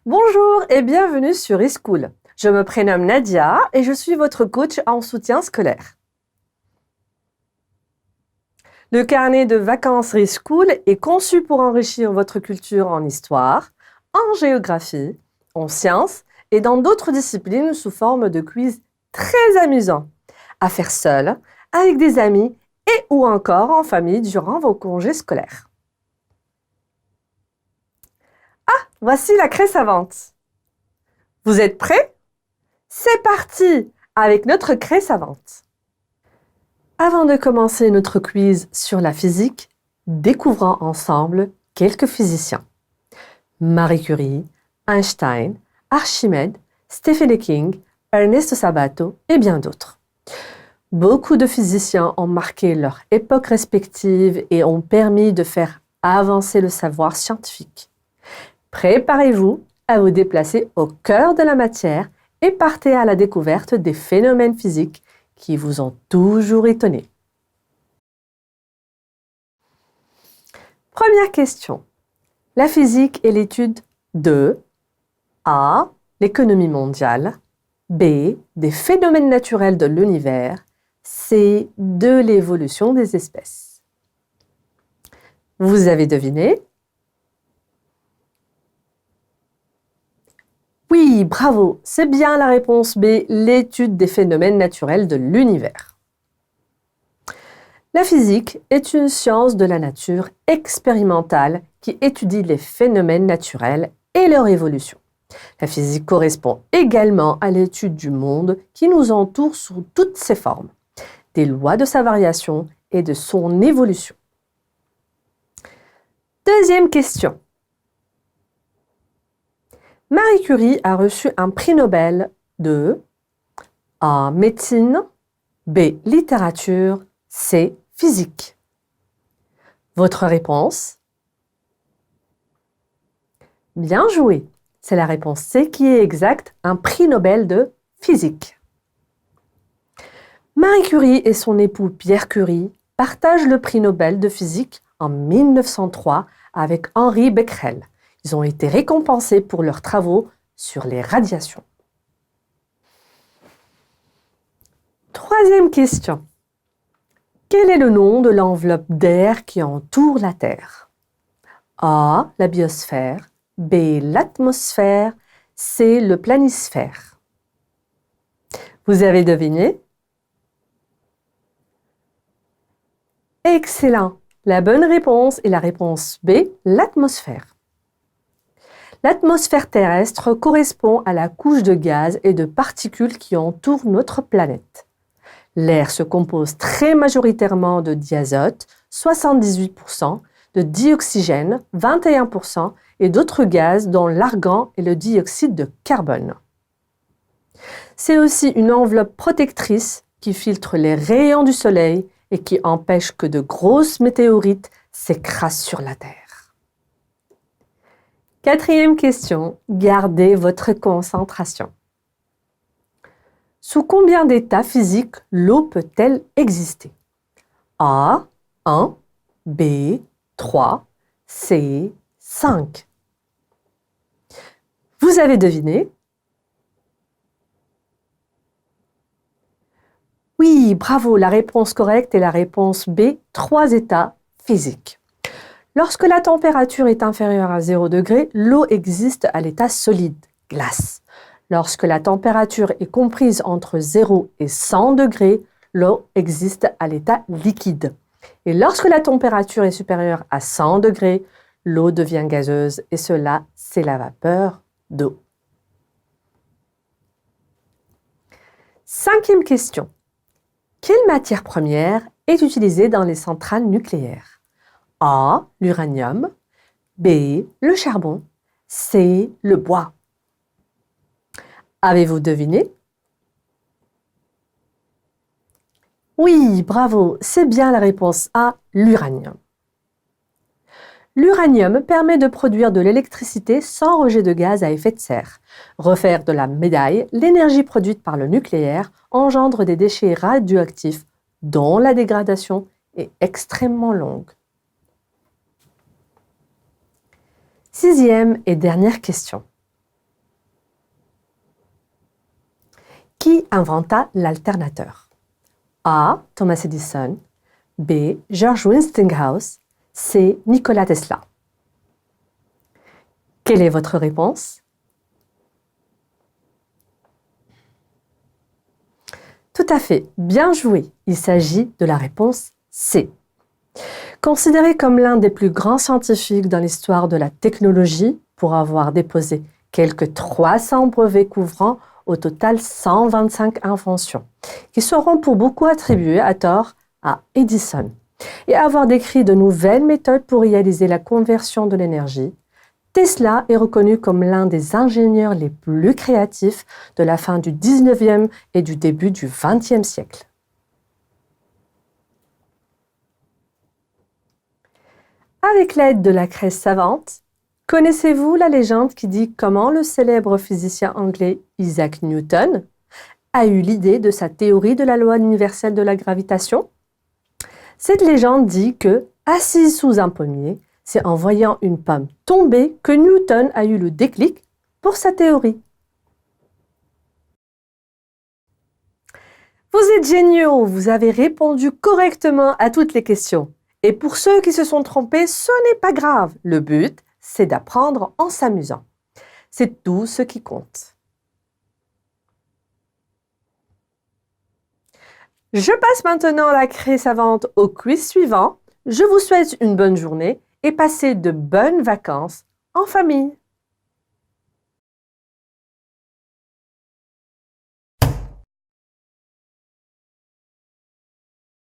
Bonjour et bienvenue sur eSchool. Je me prénomme Nadia et je suis votre coach en soutien scolaire. Le carnet de vacances eSchool est conçu pour enrichir votre culture en histoire, en géographie, en sciences et dans d'autres disciplines sous forme de quiz très amusants, à faire seul, avec des amis et ou encore en famille durant vos congés scolaires. Voici la craie savante. Vous êtes prêts? C'est parti avec notre craie savante. Avant de commencer notre quiz sur la physique, découvrons ensemble quelques physiciens. Marie Curie, Einstein, Archimède, Stephen Hawking, Ernesto Sabato et bien d'autres. Beaucoup de physiciens ont marqué leur époque respective et ont permis de faire avancer le savoir scientifique. Préparez-vous à vous déplacer au cœur de la matière et partez à la découverte des phénomènes physiques qui vous ont toujours étonné. Première question. La physique est l'étude de A. L'économie mondiale, B. Des phénomènes naturels de l'univers, C. De l'évolution des espèces. Vous avez deviné? Oui, bravo, c'est bien la réponse B, l'étude des phénomènes naturels de l'univers. La physique est une science de la nature expérimentale qui étudie les phénomènes naturels et leur évolution. La physique correspond également à l'étude du monde qui nous entoure sous toutes ses formes, des lois de sa variation et de son évolution. Deuxième question. Marie Curie a reçu un prix Nobel de A. Médecine, B. Littérature, C. Physique. Votre réponse? Bien joué! C'est la réponse C qui est exacte, un prix Nobel de physique. Marie Curie et son époux Pierre Curie partagent le prix Nobel de physique en 1903 avec Henri Becquerel. Ils ont été récompensés pour leurs travaux sur les radiations. Troisième question. Quel est le nom de l'enveloppe d'air qui entoure la Terre? A. La biosphère, B. L'atmosphère, C. Le planisphère. Vous avez deviné? Excellent! La bonne réponse est la réponse B. L'atmosphère. L'atmosphère terrestre correspond à la couche de gaz et de particules qui entourent notre planète. L'air se compose très majoritairement de diazote, 78%, de dioxygène, 21%, et d'autres gaz dont l'argan et le dioxyde de carbone. C'est aussi une enveloppe protectrice qui filtre les rayons du soleil et qui empêche que de grosses météorites s'écrasent sur la Terre. Quatrième question, gardez votre concentration. Sous combien d'états physiques l'eau peut-elle exister? A, 1, B, 3, C, 5. Vous avez deviné? Oui, bravo, la réponse correcte est la réponse B, 3 états physiques. Lorsque la température est inférieure à 0 degré, l'eau existe à l'état solide, glace. Lorsque la température est comprise entre 0 et 100 degrés, l'eau existe à l'état liquide. Et lorsque la température est supérieure à 100 degrés, l'eau devient gazeuse et cela, c'est la vapeur d'eau. Cinquième question. Quelle matière première est utilisée dans les centrales nucléaires? A. L'uranium, B. Le charbon, C. Le bois. Avez-vous deviné? Oui, bravo, c'est bien la réponse A, l'uranium. L'uranium permet de produire de l'électricité sans rejet de gaz à effet de serre. Refaire de la médaille, l'énergie produite par le nucléaire engendre des déchets radioactifs dont la dégradation est extrêmement longue. Sixième et dernière question. Qui inventa l'alternateur? A. Thomas Edison. B. George Westinghouse. C. Nikola Tesla. Quelle est votre réponse? Tout à fait, bien joué. Il s'agit de la réponse C. Considéré comme l'un des plus grands scientifiques dans l'histoire de la technologie pour avoir déposé quelques 300 brevets couvrant au total 125 inventions, qui seront pour beaucoup attribuées à tort à Edison, et avoir décrit de nouvelles méthodes pour réaliser la conversion de l'énergie, Tesla est reconnu comme l'un des ingénieurs les plus créatifs de la fin du 19e et du début du 20e siècle. Avec l'aide de la craie savante, connaissez-vous la légende qui dit comment le célèbre physicien anglais Isaac Newton a eu l'idée de sa théorie de la loi universelle de la gravitation? Cette légende dit que, assis sous un pommier, c'est en voyant une pomme tomber que Newton a eu le déclic pour sa théorie. Vous êtes géniaux, vous avez répondu correctement à toutes les questions. Et pour ceux qui se sont trompés, ce n'est pas grave. Le but, c'est d'apprendre en s'amusant. C'est tout ce qui compte. Je passe maintenant la craie savante au quiz suivant. Je vous souhaite une bonne journée et passez de bonnes vacances en famille.